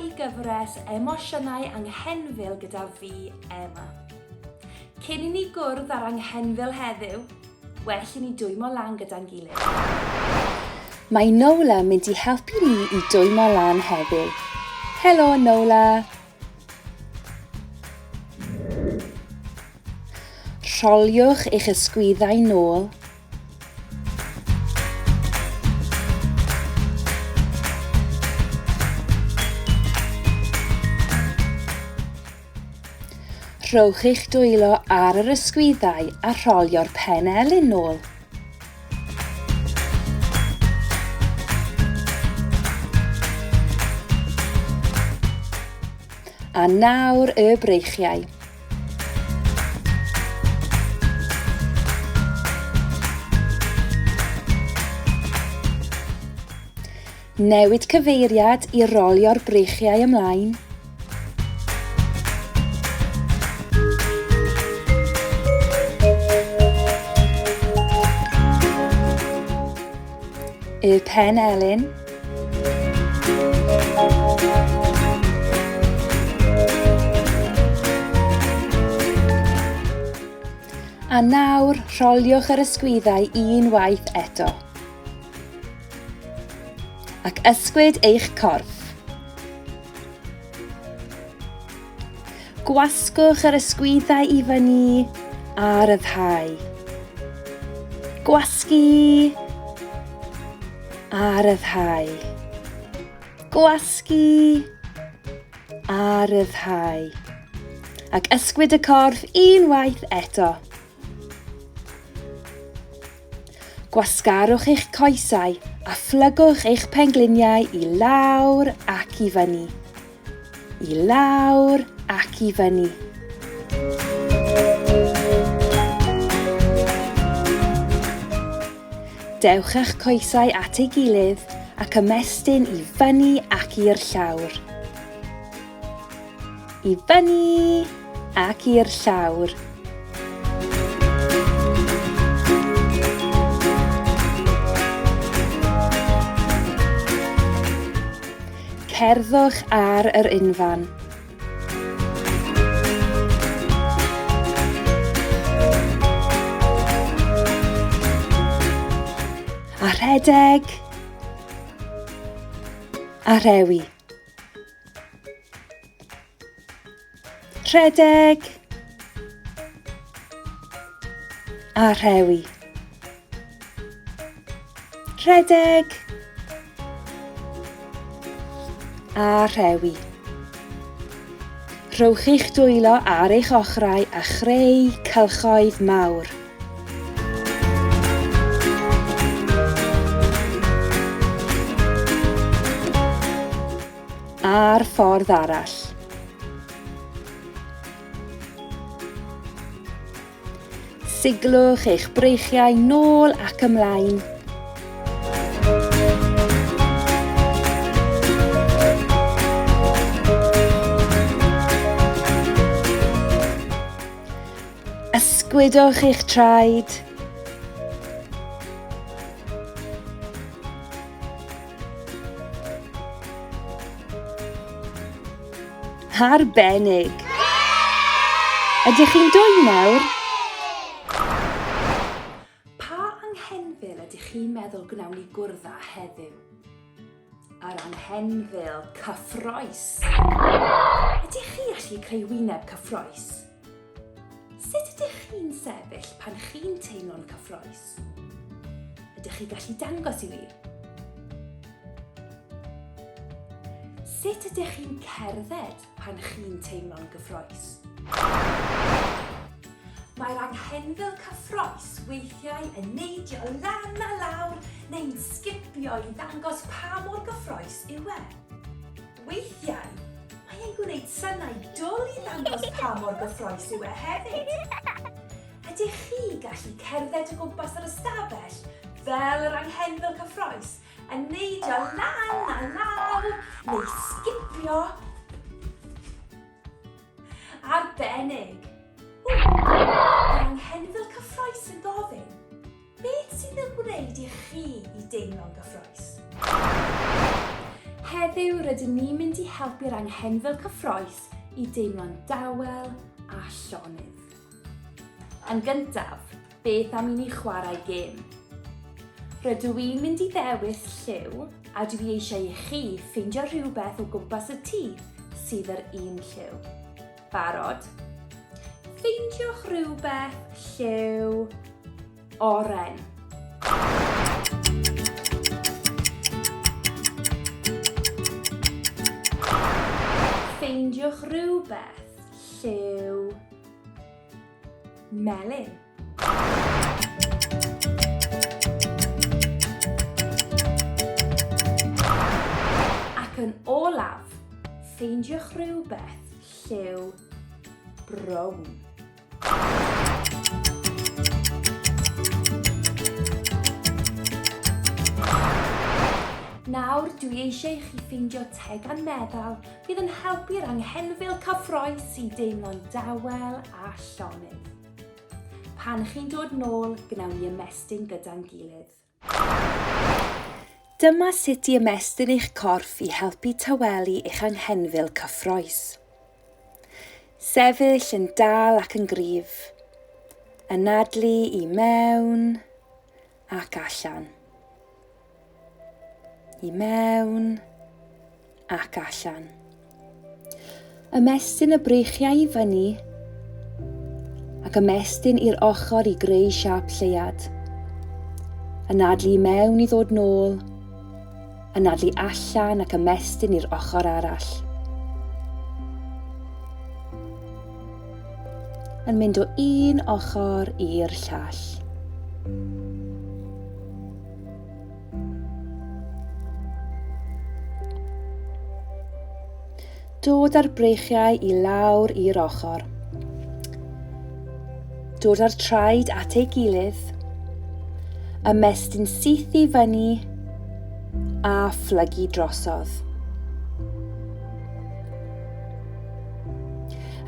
i gyfres emosiynau anghenfil gyda fi, Emma. Cyn i ni gwrdd ar anghenfil heddiw, well i ni dwymo lan gyda'n gilydd. Mae Nola mynd i helpu ni i dwymo lan heddiw. Helo, Nola! Rholiwch eich ysgwyddau nôl. Rhowch eich dwylo ar yr ysgwyddau a rholio'r penelyn nôl. A nawr y breichiau. Newid cyfeiriad i rolio'r breichiau ymlaen. Y penelyn. A nawr rholiwch yr ysgwyddau unwaith eto. Ac ysgwyd eich corff. Gwasgwch yr ysgwyddau i fyny a ryddhau. Gwasgu a ryddhau. Gwasgu a ryddhau. Ac ysgwyd y corff unwaith eto. Gwasgarwch eich coesau a phlygwch eich pengliniau i lawr ac i fyny. I lawr ac i fyny. Dewch eich coesau at ei gilydd ac ymestyn i fyny ac i'r llawr. I fyny ac i'r llawr. Cerddwch ar yr unfan. A rhedeg. A rhewi. Rhedeg. A rhewi. Rhedeg. A rhewi. Rhowch eich dwylo ar eich ochrau a chreu cylchoedd mawr. A'r ffordd arall. Siglwch eich breichiau nôl ac ymlaen. Ysgwydwch eich traed. Arbennig! Ydych chi'n dwy nawr? Pa anghenfil ydych chi'n meddwl gwnawn ni gwrdd â heddiw? Yr anghenfil cyffroes. Ydych chi allu creu wyneb cyffroes? Sut ydych chi'n sefyll pan chi'n teimlo'n cyffroes? Ydych chi gallu dangos I fi? Sut ydych chi'n cerdded pan chi'n teimlo'n gyffroes? Mae'r anghenfil cyffroes weithiau yn neidio lan a lawr neu'n sgipio I ddangos pa mor gyffroes yw e. Weithiau, mae'n gwneud synau dwl I ddangos pa mor gyffroes yw e hefyd. Ydych chi gallu cerdded o gwmpas yr ystafell fel yr anghenfil cyffroes yn neidio lan a lawr neu sgipio? Arbennig! Mae'r anghenfil cyffroes yn gofyn, beth sydd yn gwneud I chi I deimlo'n gyffroes? heddiw rydyn ni'n mynd i helpu'r anghenfil cyffrous i deimlo'n dawel a llonydd. Yn gyntaf, beth am i ni chwarae gêm? Rydw i'n mynd i ddewis lliw a dwi eisiau i chi ffeindio rhywbeth o gwmpas y tŷ sydd yr un lliw. Barod? Ffeindiwch rhywbeth lliw oren. Ffeindiwch rhywbeth lliw melyn. Ac yn olaf, ffeindiwch rhywbeth lliw brown. Nawr, dwi eisiau chi ffeindio tegan meddal bydd yn helpu'r anghenfil cyffrous i deimlo'n dawel a llonydd. Pan chi'n dod nôl, gnawn ni ymestyn gyda'n gilydd. Dyma sut i ymestyn eich corff i helpu tawelu eich anghenfil cyffrous. Sefyll yn dal ac yn gryf, anadlu i mewn ac allan. I mewn ac allan. Ymestyn y breichiau i fyny ac ymestyn i'r ochr i greu siap lleiad. Anadlu i mewn i ddod nôl, anadlu allan ac ymestyn i'r ochr arall. Yn mynd o un ochr i'r llall. Dod â'r breichiau i lawr i'r ochr. Dod â'r traed at ei gilydd. Ymestyn syth i fyny a phlygu drosodd.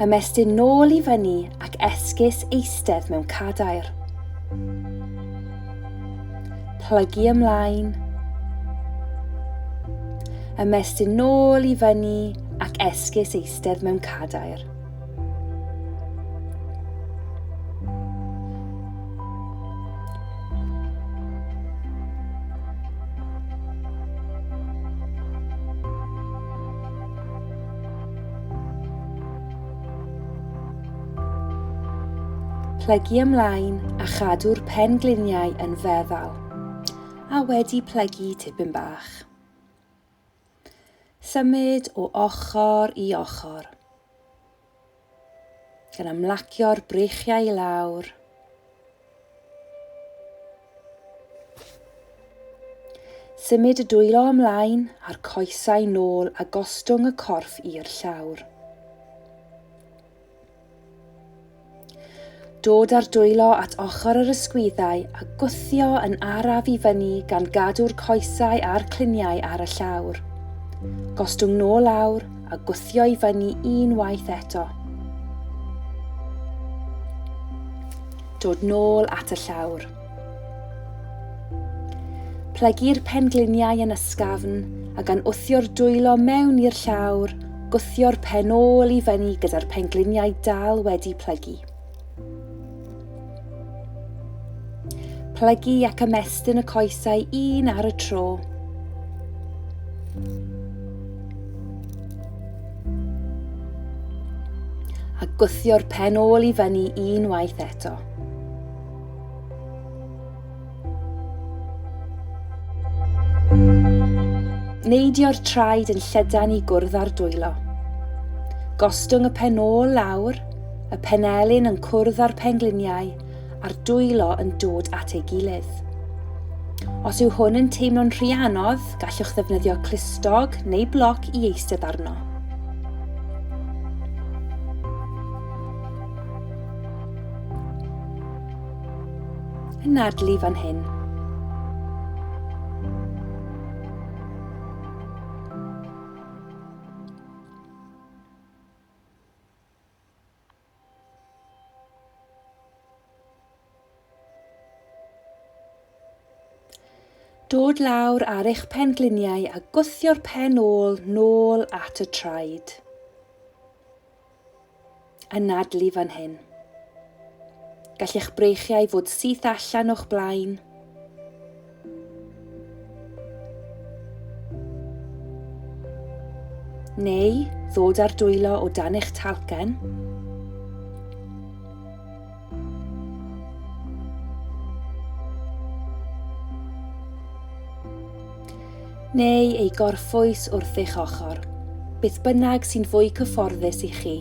Ymestyn nôl i fyny ac esgus eistedd mewn cadair. Plygu ymlaen. Ymestyn nôl i fyny ac esgus eistedd mewn cadair. Plygu ymlaen a chadw'r pengliniau yn feddal, a wedi plygu tipyn bach. Symud o ochr i ochr, gan ymlacio'r breichiau i lawr. Symud y dwylo ymlaen a'r coesau nôl a gostwng y corff i'r llawr. Dod â'r dwylo at ochr yr ysgwyddau a gwthio yn araf i fyny gan gadw'r coesau a'r cliniau ar y llawr. Gostwng nôl lawr a gwthio i fyny unwaith eto. Dod nôl at y llawr. Plygu'r pengliniau yn ysgafn a gan wthio'r dwylo mewn i'r llawr, gwthio'r pen ôl i fyny gyda'r pengliniau dal wedi plygu. Plygu ac ymestyn y coesau un ar y tro. A gwthio'r pen ôl i fyny unwaith eto. Neidio'r traed yn llydan i gwrdd â'r dwylo. Gostwng y pen ôl lawr, y penelyn yn cwrdd â'r pengliniau, a'r dwylo yn dod at ei gilydd. Os yw hwn yn teimlo'n rhy anodd, gallwch ddefnyddio clustog neu bloc i eistedd arno. Anadlu fan hyn. Dod lawr ar eich pengliniau a gwthio'r pen nôl at y traed. Anadlu fan hyn. Gall eich breichiau fod syth allan o'ch blaen. Neu ddod ar dwylo o dan eich talcen. Neu ei gorffwys wrth eich ochr, beth bynnag sy'n fwy cyfforddus i chi.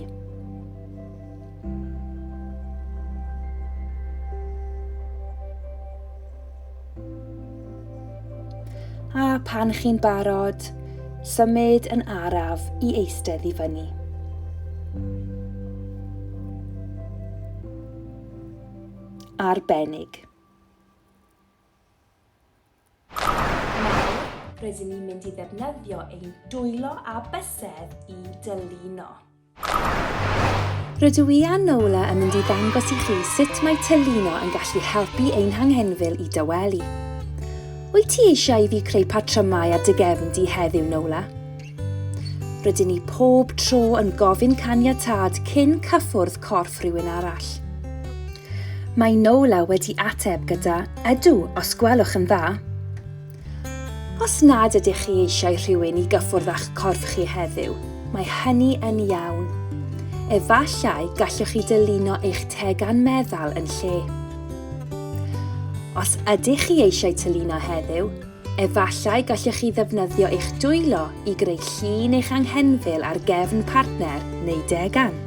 A pan chi'n barod, symud yn araf i eistedd i fyny. Arbennig. Rydyn ni'n mynd i ddefnyddio ein dwylo a bysedd i dylino. Rydw i a Nola yn mynd i ddangos i chi sut mae tylino yn gallu helpu ein hanghenfil i dywelu. Wyt ti eisiau i fi creu patrymau ar dy gefn di heddiw, Nola? Rydyn ni pob tro yn gofyn caniatâd cyn cyffwrdd corff rhywun arall. Mae Nola wedi ateb gyda, ydw, os gwelwch yn dda. Os nad ydych chi eisiau rhywun i gyffwrdd a'ch corff chi heddiw, mae hynny yn iawn. Efallai gallwch chi dylino eich tegan meddal yn lle. Os ydych chi eisiau tylino heddiw, efallai gallwch chi ddefnyddio eich dwylo i greu llun eich anghenfil ar gefn partner neu degan.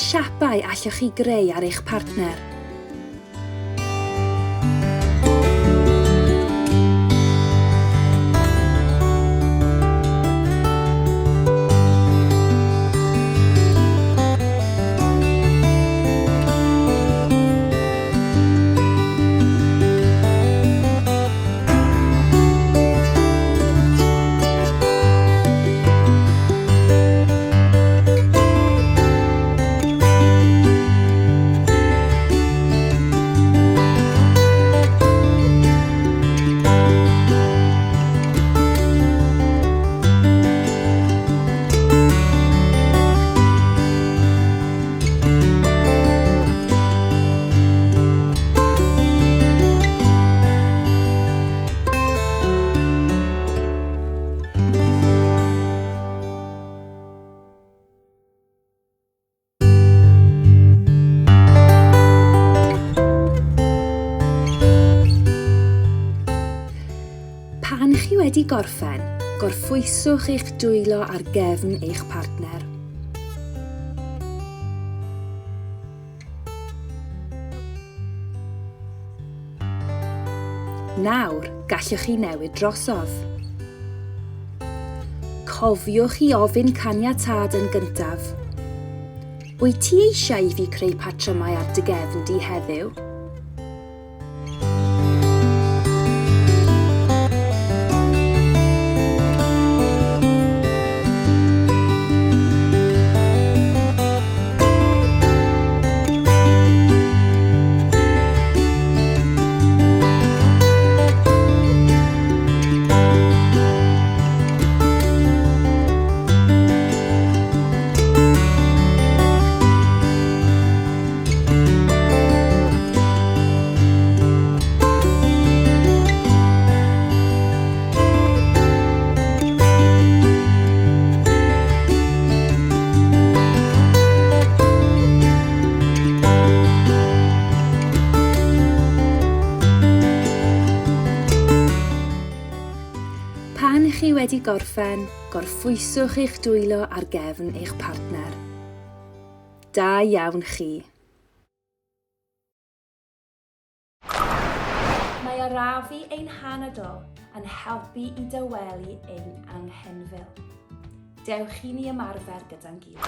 Siapau allwch chi greu ar eich partner. Pan chi wedi gorffen, gorffwyswch eich dwylo ar gefn eich partner. Nawr, gallwch chi newid drosodd. Cofiwch i ofyn caniatâd yn gyntaf. Wyt ti eisiau i fi creu patrymau ar dy gefn di heddiw? Pan chi wedi gorffen, gorffwyswch eich dwylo ar gefn eich partner. Da iawn chi. Mae arafu ein hanadol yn helpu i dywelu ein anghenfil. 'y anghenfil. Dewch i ni ymarfer gyda'n gilydd.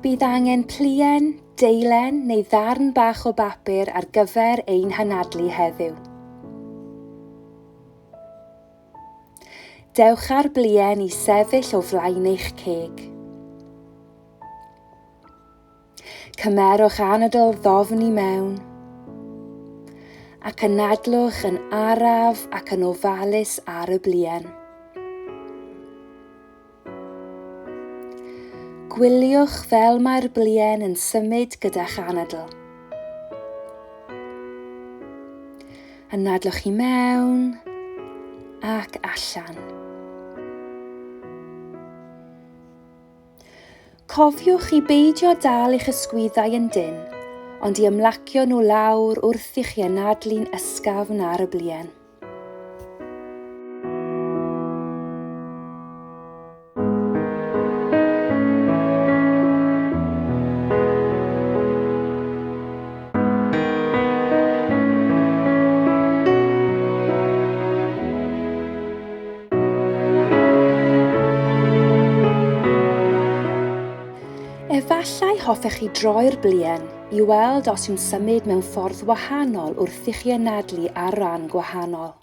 Bydd angen plien, deilen neu ddarn bach o bapur ar gyfer ein hanadlu heddiw. Dewch ar blien i sefyll o flaen eich ceg. Cymerwch anadl ddofn i mewn, ac anadlwch yn araf ac yn ofalus ar y blien. Gwyliwch fel mae'r blien yn symud gyda'ch anadl. Anadlwch i mewn ac allan. Cofiwch i beidio dal eich ysgwyddau yn dyn, ond i ymlacio nhw lawr wrth i chi anadlu'n ysgafn ar y blien. Efallai hoffech chi droi'r blien i weld os yw'n symud mewn ffordd wahanol wrth i chi anadlu ar ran gwahanol.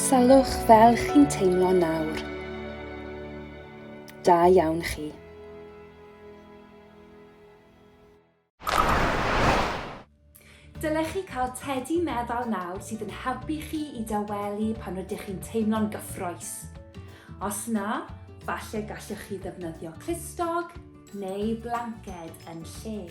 Sylwch fel chi'n teimlo nawr. Da iawn chi. Dylech chi cael tedi meddal nawr sydd yn helpu chi i dawelu pan rydych chi'n teimlo'n gyffrous. Os na, falle gallwch chi ddefnyddio clustog neu blanced yn lle.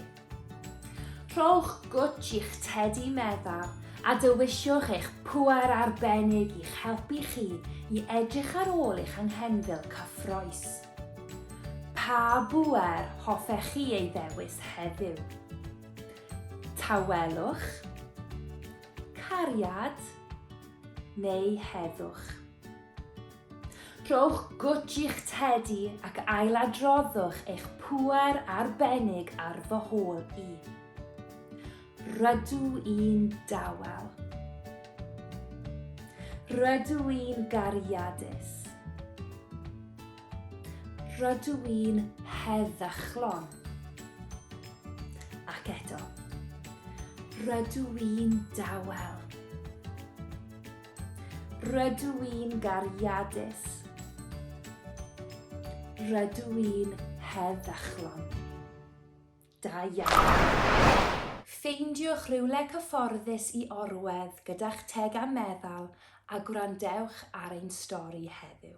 Rhowch gwtch i'ch tedi meddal a dywisiwch eich pŵer arbennig i'ch helpu chi i edrych ar ôl eich anghenfil cyffrous. Pa bŵer hoffech chi ei ddewis heddiw? Tawelwch, cariad neu heddwch. Rhowch gwtch i'ch tedi ac ailadroddwch eich pŵer arbennig ar fy hôl i. Rydw i'n dawel. Rydw i'n gariadus. Rydw i'n heddychlon. Ac eto. Rydw i'n dawel. Rydw i'n gariadus. Rydw i'n heddychlon. Da iawn. Ffeindiwch rywle cyfforddus i orwedd gyda'ch teg a meddal a gwrandewch ar ein stori heddiw.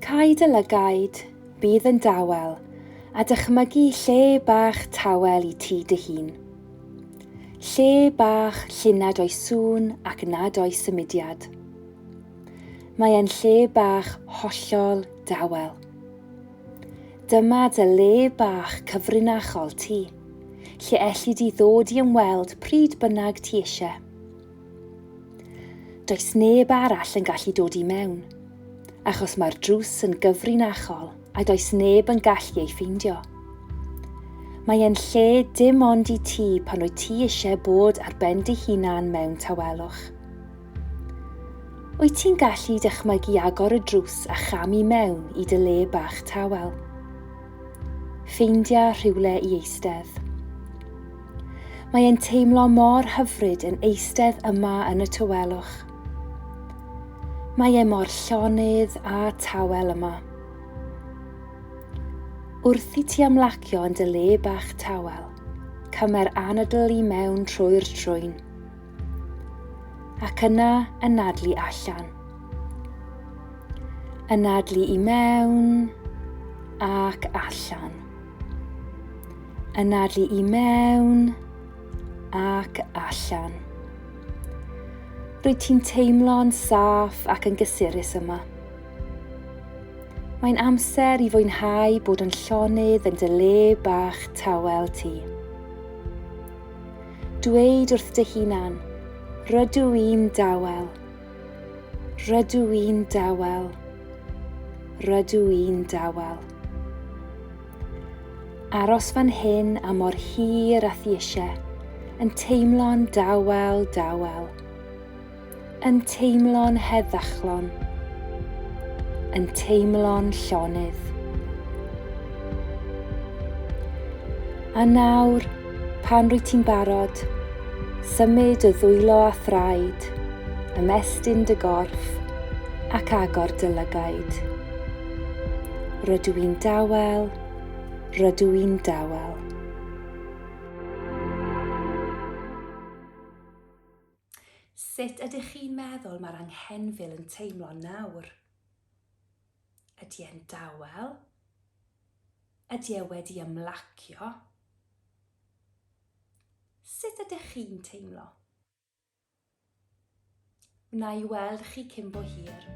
Caid y lygaid, bydd yn dawel, a dychmygu lle bach tawel i ti dy hun. Lle bach lle nad oes sŵn ac nad oes symudiad. Mae e'n lle bach hollol dawel. Dyma dy le bach cyfrinachol ti, lle elli di ddod i ymweld pryd bynnag ti eisiau. Does neb arall yn gallu dod i mewn, achos mae'r drws yn gyfrinachol a does neb yn gallu ei ffeindio. Mae e'n lle dim ond i ti pan wyt ti eisiau bod ar ben dy hunan mewn tawelwch. Wyt ti'n gallu dychmygu agor y drws a chamu mewn i dy le bach tawel? Ffeindia rhywle i eistedd. Mae e'n teimlo mor hyfryd yn eistedd yma yn y tawelwch. Mae e mor llonydd a tawel yma. Wrth i ti amlacio yn dy le bach tawel, cymer anadl i mewn trwy'r trwyn. Ac yna anadlu allan. Anadlu i mewn ac allan. Anadlu i mewn ac allan. Rwyt ti'n teimlo'n saff ac yn gysurus yma. Mae'n amser i fwynhau bod yn llonydd yn dy le bach tawel ti. Dweud wrth dy hunan, rydw i'n dawel. Rydw i'n dawel. Rydw i'n dawel. Aros fan hyn a mor hir a thi eisiau, yn teimlo'n dawel, dawel. Yn teimlo'n heddychlon. Yn teimlo'n llonydd. A nawr, pan rwyt ti'n barod, symud y ddwylo a thraed, ymestyn dy gorff ac agor dy lygaid. Rydw i'n dawel, rydw i'n dawel. Sut ydych chi'n meddwl mae'r anghenfil yn teimlo nawr? Ydy e'n dawel? Ydy e wedi ymlacio? Sut ydych chi'n teimlo? Wna i weld chi cyn bo hir.